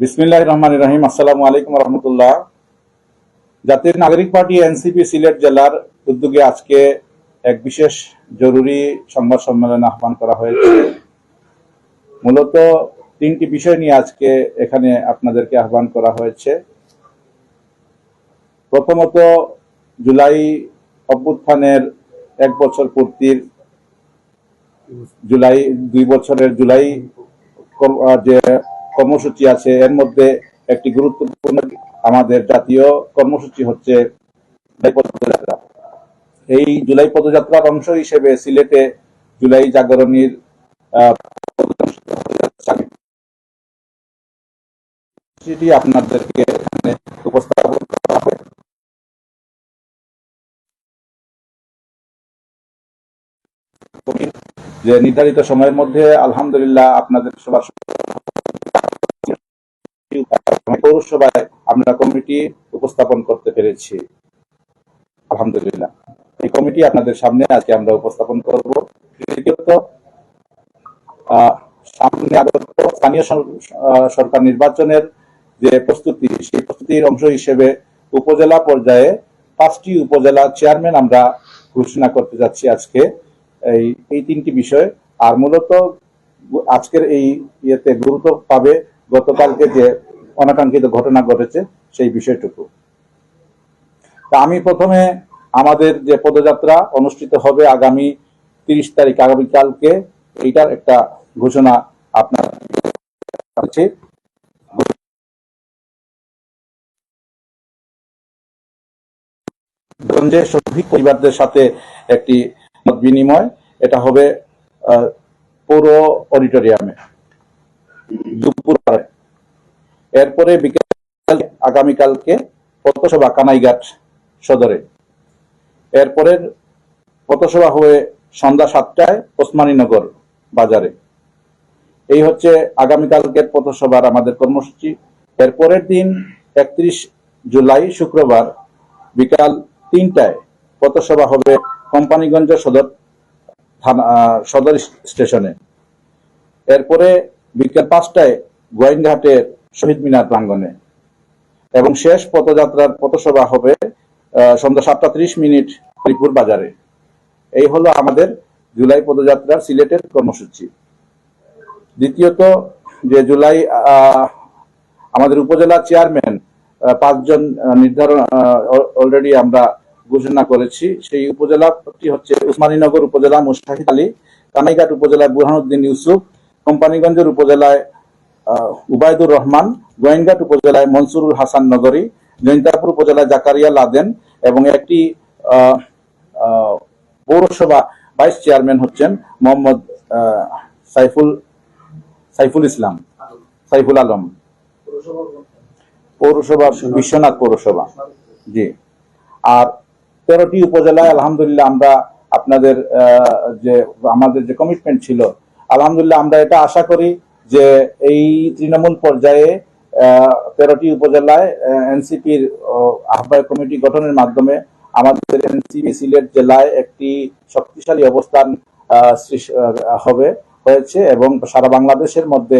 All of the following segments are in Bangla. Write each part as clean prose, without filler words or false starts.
বিসমিল্লাহির রহমানির রহিম। আসসালামু আলাইকুম রহমতুল্লাহ। জাতীয় নাগরিক পার্টি এনসিপি সিলেট জেলার উদ্যোগে আজকে এক বিশেষ জরুরি সংবাদ সম্মেলন আহ্বান করা হয়েছে। মূলত তিনটি বিষয় নিয়ে আজকে এখানে আপনাদেরকে আহ্বান করা হয়েছে। প্রথমত, জুলাই অভ্যুত্থানের 1 বছর পূর্তির দুই বছরের জুলাই যে কর্মসূচি আছে এর মধ্যে একটি গুরুত্বপূর্ণ আমাদের জাতীয় কর্মসূচি হচ্ছে জুলাই পদযাত্রা। এই জুলাই পদযাত্রার অংশ হিসেবে সিলেটে জুলাই জাগরণীর আপনাদেরকে এখানে উপস্থাপন করা হবে। যে নির্ধারিত সময়ের মধ্যে আলহামদুলিল্লাহ আপনাদের সবার পৌরসভায় আমরা কমিটি উপস্থাপন করতে পেরেছি। আলহামদুলিল্লাহ, এই কমিটি আপনাদের সামনে আজকে আমরা উপস্থাপন করব। দ্বিতীয়ত, সামনে আগত স্থানীয় সরকার নির্বাচনের যে প্রস্তুতি, সেই প্রস্তুতির অংশ হিসেবে উপজেলা পর্যায়ে 5টি উপজেলা চেয়ারম্যান আমরা ঘোষণা করতে যাচ্ছি আজকে। এই তিনটি বিষয়। আর মূলত আজকের এই ইয়েতে গুরুত্ব পাবে গতকালকে যে অনাকাঙ্ক্ষিত ঘটনা ঘটেছে সেই বিষয়টুকু। তা আমি প্রথমে আমাদের যে পদযাত্রা অনুষ্ঠিত হবে আগামী 30 তারিখ, আগামীকালকে, এইটার একটা ঘোষণা আপনার কাছে। শহীদ পরিবারদের সাথে একটি মত বিনিময়, এটা হবে পৌর অডিটোরিয়ামে দুপুর। এরপরে বিকেল আগামীকালকে পথসভা কানাইঘাট সদরে। এরপরের পথসভা হয়ে সন্ধ্যা 7টায় ওসমানীনগর বাজারে। এই হচ্ছে আগামীকালকের পথসভার আমাদের কর্মসূচি। এরপরের দিন 31 জুলাই শুক্রবার বিকাল 3টায় পথসভা হবে কোম্পানিগঞ্জ সদর স্টেশনে। এরপরে বিকেল 5টায় গোয়াইনঘাটের শহীদ মিনার প্রাঙ্গণে এবং শেষ পথযাত্রার পথসভা হবে সন্ধ্যা 7:30 হরিপুর বাজারে। এই হলো আমাদের জুলাই পদযাত্রার সিলেটের কর্মসূচি। দ্বিতীয়ত, যে জুলাই আমাদের উপজেলা চেয়ারম্যান 5 জন নির্ধারণ অলরেডি আমরা ঘোষণা করেছি। সেই উপজেলাটি হচ্ছে উসমানীনগর উপজেলা মুস্তাহিদ আলী, কানাইঘাট উপজেলায় বুরহানুদ্দিন ইউসুফ, কোম্পানিগঞ্জের উপজেলায় উবায়দুর রহমান, গোয়েনঘাট উপজেলায় মনসুরুল হাসান নগরী, জৈন্তাপুর উপজেলায় জাকারিয়া লাদেন এবং একটি পৌরসভা ভাইস চেয়ারম্যান হচ্ছেন মোহাম্মদ সাইফুল আলম। পৌরসভা বিশ্বনাথ পৌরসভা, জি। আর 13টি উপজেলায় আলহামদুলিল্লাহ আমরা আপনাদের আমাদের যে কমিটমেন্ট ছিল, আলহামদুলিল্লাহ আমরা এটা আশা করি যে এই তৃণমূল পর্যায়ে 13টি উপজেলায় এনসিপির আহ্বায়ক কমিটি গঠনের মাধ্যমে আমাদের এনসিপি সিলেট জেলায় একটি শক্তিশালী অবস্থান হয়েছে এবং সারা বাংলাদেশের মধ্যে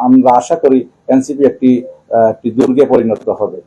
আমরা আশা করি এনসিপি একটি দুর্গে পরিণত হবে।